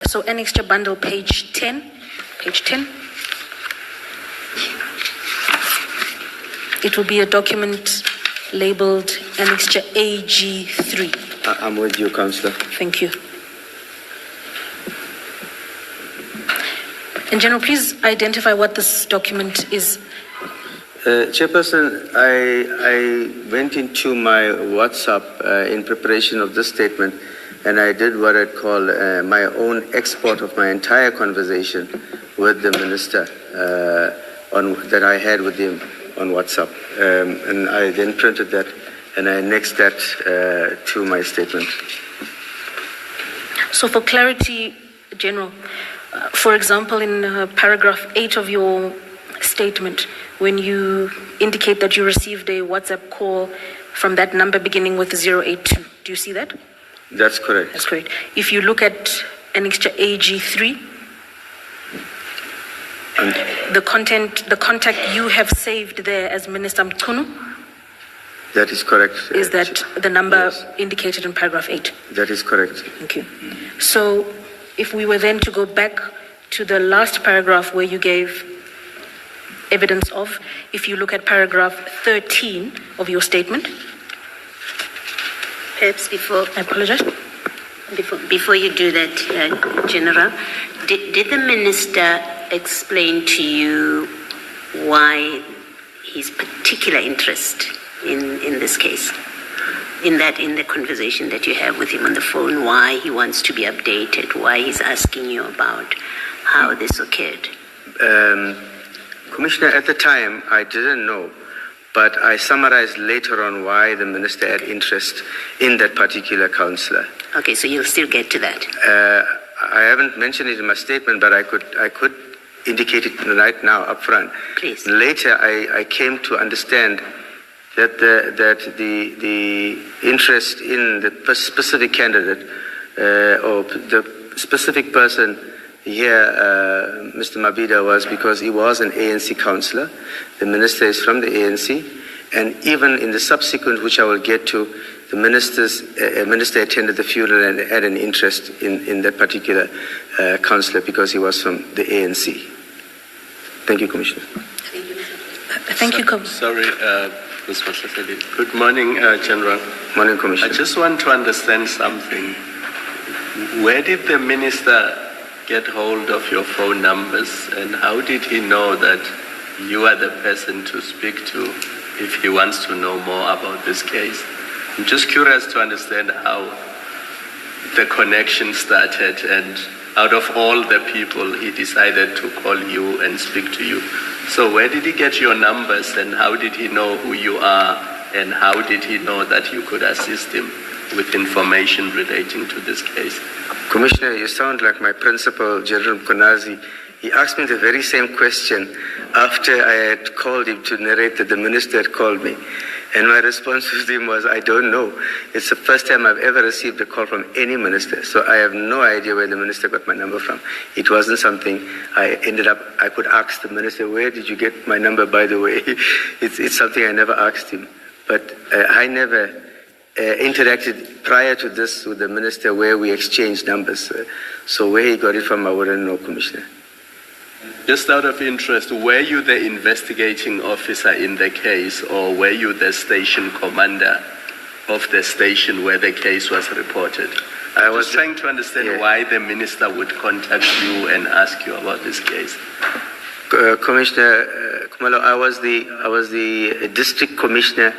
So annexure bundle, page 10. It will be a document labeled annexure AG3. I'm with you, Councillor. Thank you. In general, please identify what this document is. Chairperson, I went into my WhatsApp in preparation of this statement, and I did what I'd call my own export of my entire conversation with the minister that I had with him on WhatsApp. And I then printed that and I annexed that to my statement. So for clarity, General, for example, in paragraph 8 of your statement, when you indicate that you received a WhatsApp call from that number beginning with 082, do you see that? That's correct. That's correct. If you look at annexure AG3, the contact you have saved there as Minister Mchunu, that is correct. Is that the number indicated in paragraph 8? That is correct. Thank you. So if we were then to go back to the last paragraph where you gave evidence of, if you look at paragraph 13 of your statement. Perhaps before... I apologize. Before you do that, General, did the Minister explain to you why his particular interest in this case? In the conversation that you have with him on the phone, why he wants to be updated, why he's asking you about how this occurred? Commissioner, at the time, I didn't know, but I summarized later on why the minister had interest in that particular councillor. Okay, so you'll still get to that. I haven't mentioned it in my statement, but I could indicate it right now up front. Please. Later, I came to understand that the interest in the specific candidate or the specific person here, Mr. Mabhida, was because he was an ANC councillor. The minister is from the ANC, and even in the subsequent, which I will get to, the minister attended the funeral and had an interest in that particular councillor because he was from the ANC. Thank you, Commissioner. Thank you, Sorry, Ms. Mashafeli. Good morning, General. Morning, Commissioner. I just want to understand something. Where did the minister get hold of your phone numbers, and how did he know that you are the person to speak to if he wants to know more about this case? I'm just curious to understand how the connection started, and out of all the people, he decided to call you and speak to you. So where did he get your numbers, and how did he know who you are, and how did he know that you could assist him with information relating to this case? Commissioner, you sound like my principal, General Mkonazi. He asked me the very same question after I had called him to narrate that the minister had called me. And my response to him was, I don't know. It's the first time I've ever received a call from any minister. So I have no idea where the minister got my number from. It wasn't something I could ask the minister, where did you get my number, by the way? It's something I never asked him. But I never interacted prior to this with the minister where we exchanged numbers. So where he got it from, I wouldn't know, Commissioner. Just out of interest, were you the investigating officer in the case, or were you the station commander of the station where the case was reported? I was trying to understand why the minister would contact you and ask you about this case. Commissioner Kumalo, I was the district commissioner.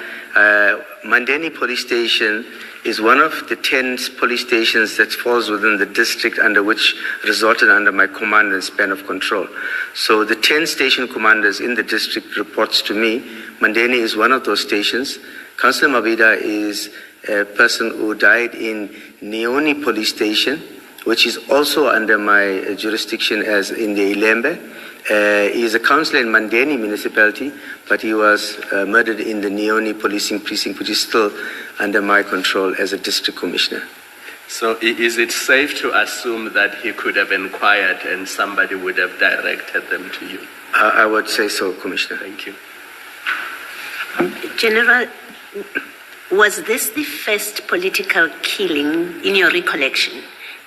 Mandeni Police Station is one of the 10 police stations that falls within the district under which resorted under my command and span of control. So the 10 station commanders in the district reports to me. Mandeni is one of those stations. Councillor Mabhida is a person who died in Neoni Police Station, which is also under my jurisdiction as in the Ilembe. He is a councillor in Mandeni municipality, but he was murdered in the Neoni policing precinct, which is still under my control as a district commissioner. So is it safe to assume that he could have inquired and somebody would have directed them to you? I would say so, Commissioner. Thank you. General, was this the first political killing, in your recollection,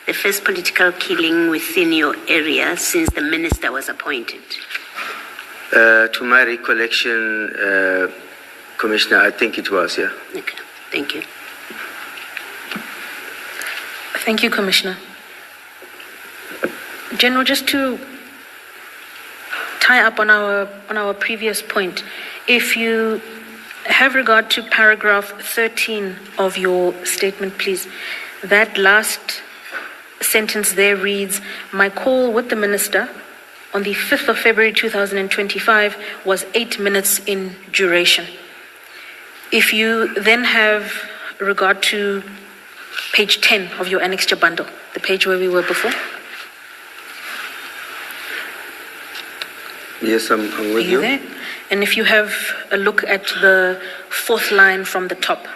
the first political killing within your area since the minister was appointed? To my recollection, Commissioner, I think it was, yeah. Okay, thank you. Thank you, Commissioner. General, just to tie up on our previous point, if you have regard to paragraph 13 of your statement, please, that last sentence there reads, "My call with the minister on the 5th of February 2025 was 8 minutes in duration." If you then have regard to page 10 of your annexure bundle, the page where we were before. Yes, I'm Are with you you. there? And if you have a look at the fourth line from the top.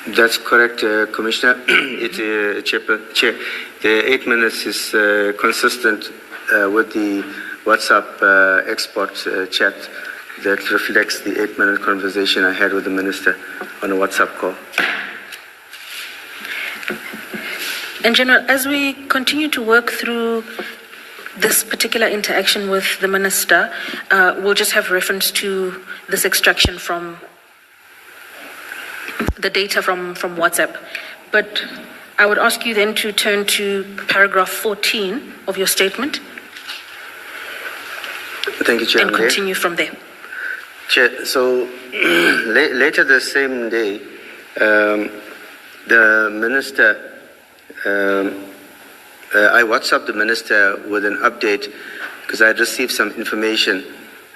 That's correct, Commissioner. Chair, the 8 minutes is consistent with the WhatsApp export chat that reflects the 8-minute conversation I had with the minister on a WhatsApp call. And General, as we continue to work through this particular interaction with the minister, we'll just have reference to this extraction from the data from WhatsApp. But I would ask you then to turn to paragraph 14 of your statement. Thank you, Chair. And continue from there. Chair, so later the same day, the minister, I WhatsApped the minister with an update because I had received some information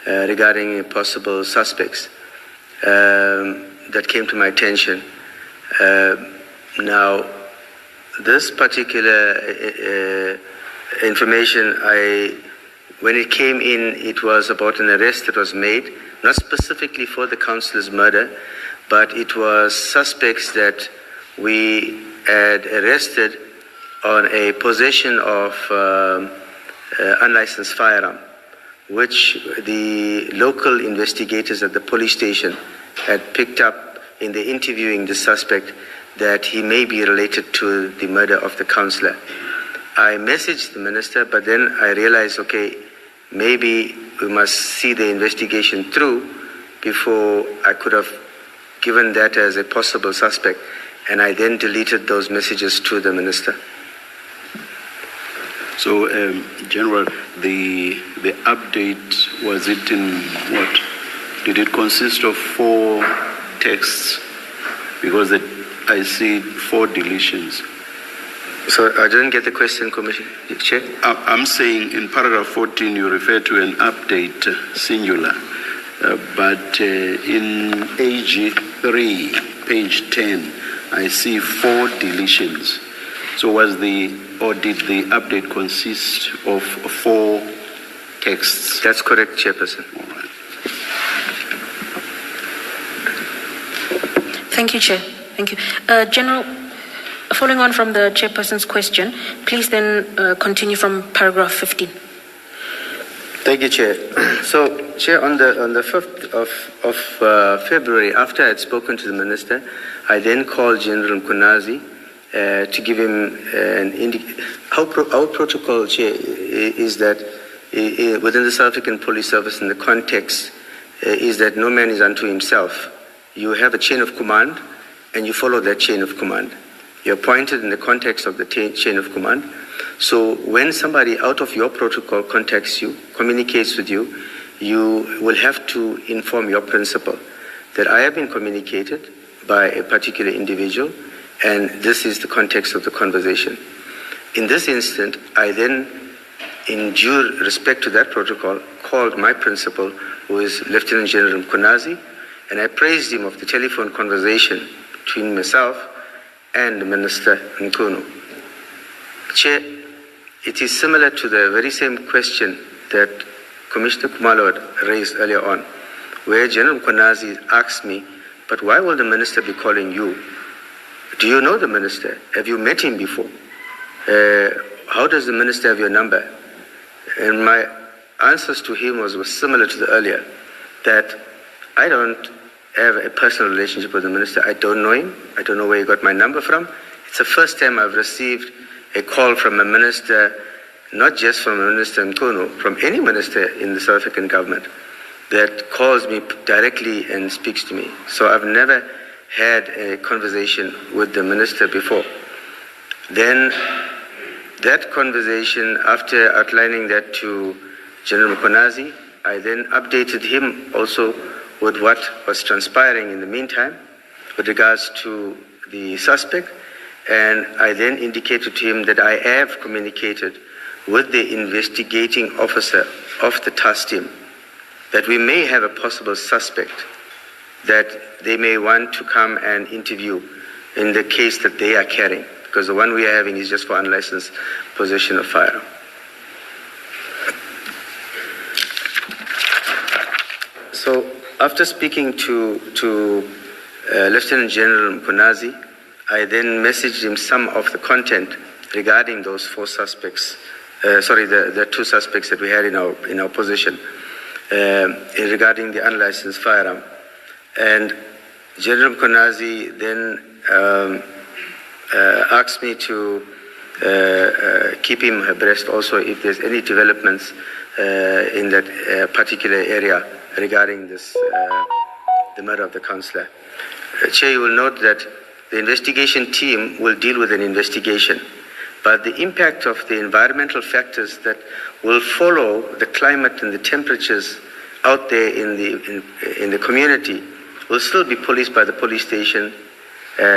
regarding possible suspects that came to my attention. Now, this particular information, when it came in, it was about an arrest that was made, not specifically for the councillor's murder, but it was suspects that we had arrested on a possession of unlicensed firearm, which the local investigators at the police station had picked up in the interviewing the suspect that he may be related to the murder of the councillor. I messaged the minister, but then I realized, okay, maybe we must see the investigation through before I could have given that as a possible suspect. And I then deleted those messages to the minister. So, General, the update, was it in what? Did it consist of 4 texts? Because I see 4 deletions. So I didn't get the question, Commissioner. Chair? I'm saying in paragraph 14 you refer to an update, singular, but in AG3, page 10, I see 4 deletions. So did the update consist of 4 texts? That's correct, Chairperson. All right. Thank you, Chair. Thank you. General, following on from the Chairperson's question, please then continue from paragraph 15. Thank you, Chair. So, Chair, on the 5th of February, after I had spoken to the minister, I then called General Mchunu to give him an indication. Our protocol, Chair, is that within the South African Police Service, in the context, is that no man is unto himself. You have a chain of command, and you follow that chain of command. You're appointed in the context of the chain of command. So when somebody out of your protocol contacts you, communicates with you, you will have to inform your principal that I have been communicated by a particular individual, and this is the context of the conversation. In this instant, I then, in due respect to that protocol, called my principal, who is Lieutenant General Mchunu, and I praised him of the telephone conversation between myself and the Minister Mchunu. Chair, it is similar to the very same question that Commissioner Khumalo had raised earlier on, where General Mchunu asked me, but why will the minister be calling you? Do you know the minister? Have you met him before? How does the minister have your number? And my answers to him was similar to the earlier, that I don't have a personal relationship with the minister. I don't know him. I don't know where he got my number from. It's the first time I've received a call from a minister, not just from a minister Mchunu, from any minister in the South African government, that calls me directly and speaks to me. So I've never had a conversation with the minister before. Then that conversation, after outlining that to General Mkhwanazi, I then updated him also with what was transpiring in the meantime with regards to the suspect, and I then indicated to him that I have communicated with the investigating officer of the task team that we may have a possible suspect that they may want to come and interview in the case that they are carrying, because the one we are having is just for unlicensed possession of firearm. So after speaking to Lieutenant General Mkhwanazi, I then messaged him some of the content regarding those four suspects, the two suspects that we had in our position regarding the unlicensed firearm. And General Mkhwanazi then asked me to keep him abreast also if there's any developments in that particular area regarding this, the murder of the councillor. Chair, you will note that the investigation team will deal with an investigation, but the impact of the environmental factors that will follow the climate and the temperatures out there in the community will still be policed by the police station.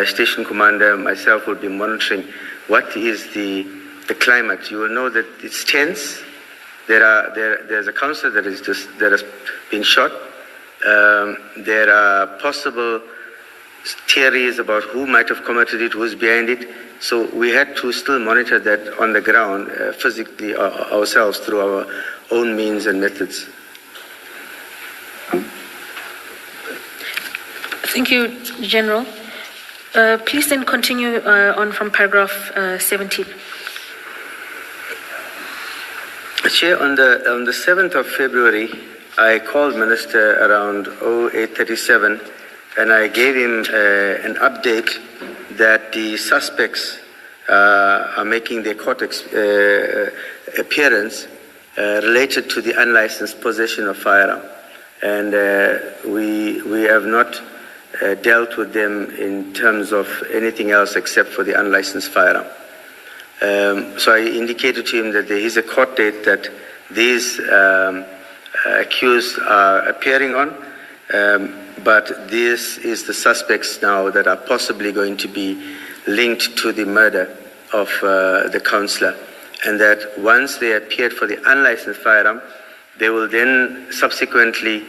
Station commander, myself will be monitoring what is the climate. You will know that it's tense. There's a councillor that has been shot. There are possible theories about who might have committed it, who's behind it. So we had to still monitor that on the ground physically ourselves through our own means and methods. Thank you, General. Please then continue on from paragraph 17. Chair, on the 7th of February, I called Minister around 0837, and I gave him an update that the suspects are making their court appearance related to the unlicensed possession of firearm. And we have not dealt with them in terms of anything else except for the unlicensed firearm. So I indicated to him that there is a court date that these accused are appearing on, but this is the suspects now that are possibly going to be linked to the murder of the councillor, and that once they appeared for the unlicensed firearm, they will then subsequently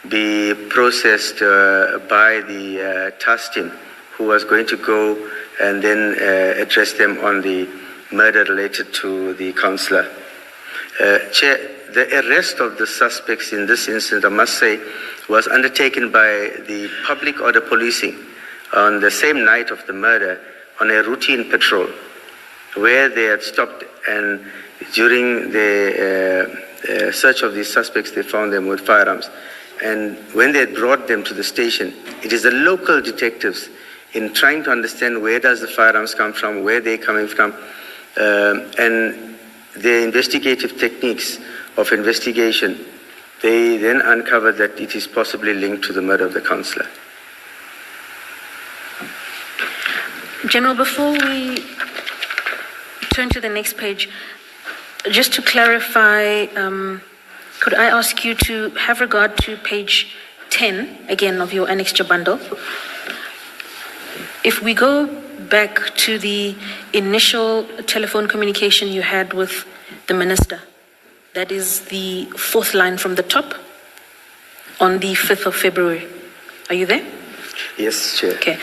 be processed by the task team, who was going to go and then address them on the murder related to the councillor. Chair, the arrest of the suspects in this incident, I must say, was undertaken by the public order policing on the same night of the murder on a routine patrol, where they had stopped, and during the search of these suspects, they found them with firearms. And when they had brought them to the station, it is the local detectives, in trying to understand where does the firearms come from, where they're coming from, and the investigative techniques of investigation, they then uncovered that it is possibly linked to the murder of the councillor. General, before we turn to the next page, just to clarify, could I ask you to have regard to page 10, again, of your annexure bundle? If we go back to the initial telephone communication you had with the minister, that is the fourth line from the top, on the 5th of February. Are you there? Yes, Chair. Okay.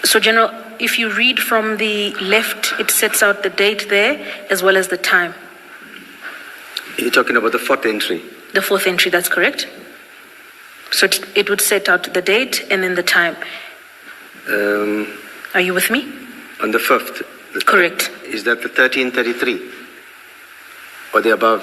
So, General, if you read from the left, it sets out the date there as well as the time. You're talking about the fourth entry? The fourth entry, that's correct. So it would set out the date and then the time. Are you with me? On the 5th? Correct. Is that the 1333? Or the above?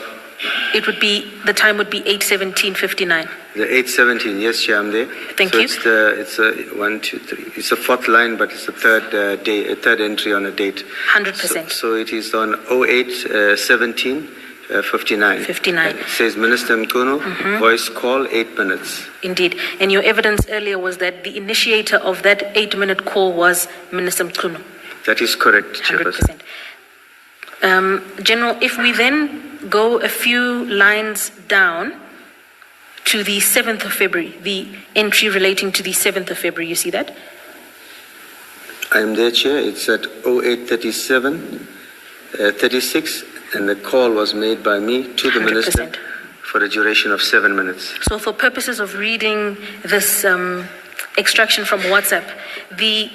The time would be 8:17:59. The 8:17, yes, Chair, I'm there. Thank so you. It's a 1, 2, 3. It's the fourth line, but it's the third entry on a date. 100%. So it is on 08:17:59. 59. It says Minister Mchunu, voice call, 8 minutes. Indeed. And your evidence earlier was that the initiator of that 8-minute call was Minister Mchunu. That is correct, Chairperson. 100%. General, if we then go a few lines down to the 7th of February, the entry relating to the 7th of February, you see that? I am there, Chair. It's at 08:37:36, and the call was made by me to the 100%. Minister for a duration of 7 minutes. So for purposes of reading this extraction from WhatsApp, the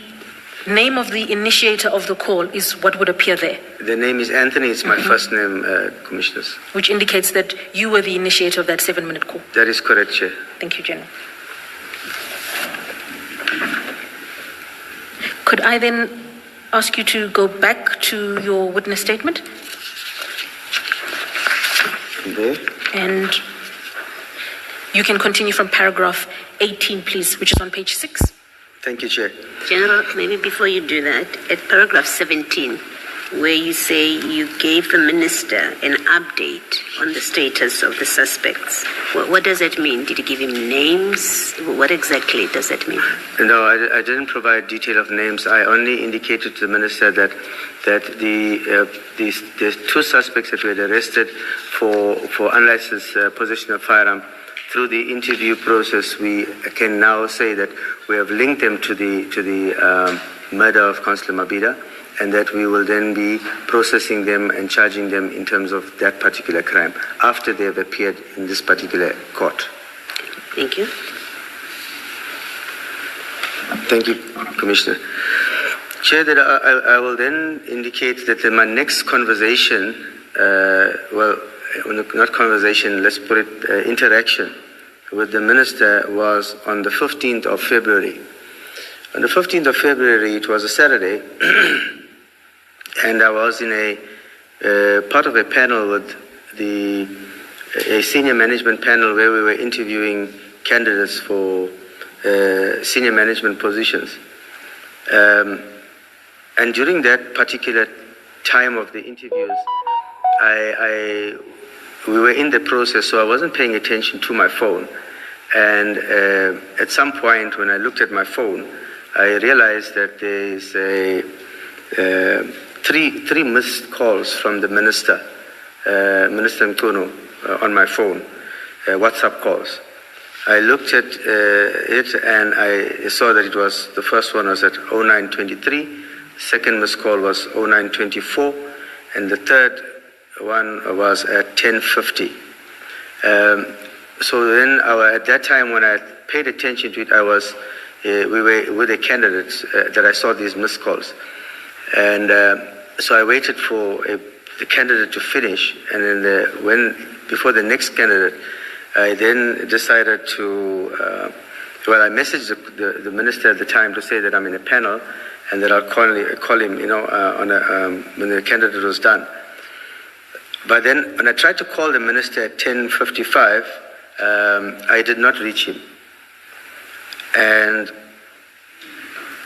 name of the initiator of the call is what would appear there, The name is Anthony. It's my first name, Commissioners. which indicates that you were the initiator of that 7-minute call. That is correct, Chair. Thank you, General. Could I then ask you to go back to your witness statement? There. And you can continue from paragraph 18, please, which is on page 6. Thank you, Chair. General, maybe before you do that, at paragraph 17, where you say you gave the minister an update on the status of the suspects, what does that mean? Did you give him names? What exactly does that mean? No, I didn't provide detail of names. I only indicated to the Minister that the two suspects that we had arrested for unlicensed possession of firearm, through the interview process, we can now say that we have linked them to the murder of Councillor Mabida, and that we will then be processing them and charging them in terms of that particular crime after they have appeared in this particular court. Thank you. Thank you, Commissioner. Chair, that I will then indicate that in my next conversation, not conversation, let's put it interaction with the Minister was on the 15th of February. On the 15th of February, it was a Saturday, and I was in a part of a panel with a senior management panel where we were interviewing candidates for senior management positions. And during that particular time of the interviews, we were in the process, so I wasn't paying attention to my phone. And at some point, when I looked at my phone, I realized that there is three missed calls from the Minister, Minister Mchunu, on my phone, WhatsApp calls. I looked at it and I saw that it was, the first one was at 09:23, second missed call was 09:24, and the third one was at 10:50. So then at that time when I paid attention to it, we were with the candidates that I saw these missed calls. And so I waited for the candidate to finish, and then before the next candidate, I then decided to, I messaged the Minister at the time to say that I'm in a panel and that I'll call him, when the candidate was done. But then when I tried to call the Minister at 10:55, I did not reach him. And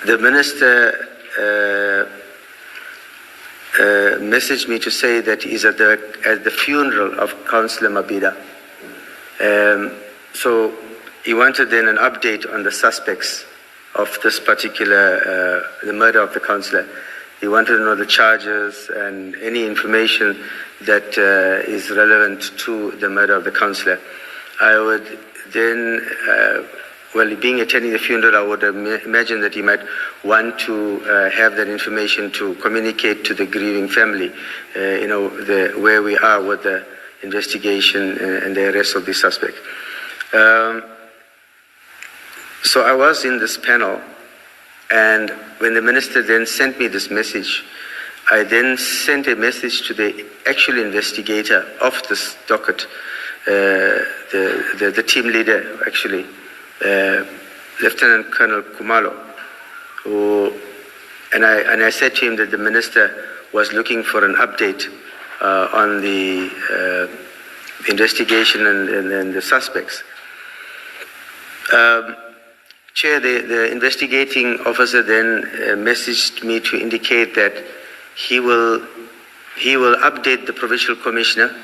the Minister messaged me to say that he's at the funeral of Councillor Mabida. So he wanted then an update on the suspects of this particular, the murder of the councillor. He wanted to know the charges and any information that is relevant to the murder of the councillor. I would then, being attending the funeral, I would imagine that he might want to have that information to communicate to the grieving family, where we are with the investigation and the arrest of the suspect. So I was in this panel, and when the Minister then sent me this message, I then sent a message to the actual investigator of this docket, the team leader, actually, Lieutenant Colonel Kumalo, and I said to him that the Minister was looking for an update on the investigation and the suspects. Chair, the investigating officer then messaged me to indicate that he will update the provincial commissioner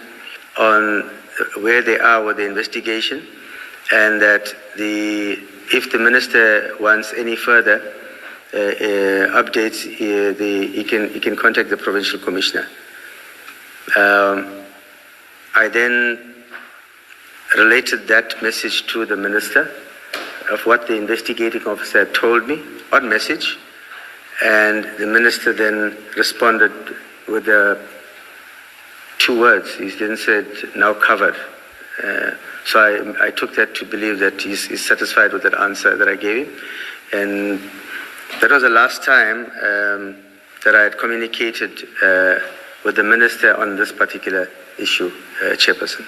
on where they are with the investigation, and that if the minister wants any further updates, he can contact the provincial commissioner. I then related that message to the minister of what the investigating officer had told me on message, and the minister then responded with 2 words. He then said, "Now covered." So I took that to believe that he's satisfied with that answer that I gave him, and that was the last time that I had communicated with the minister on this particular issue, Chairperson.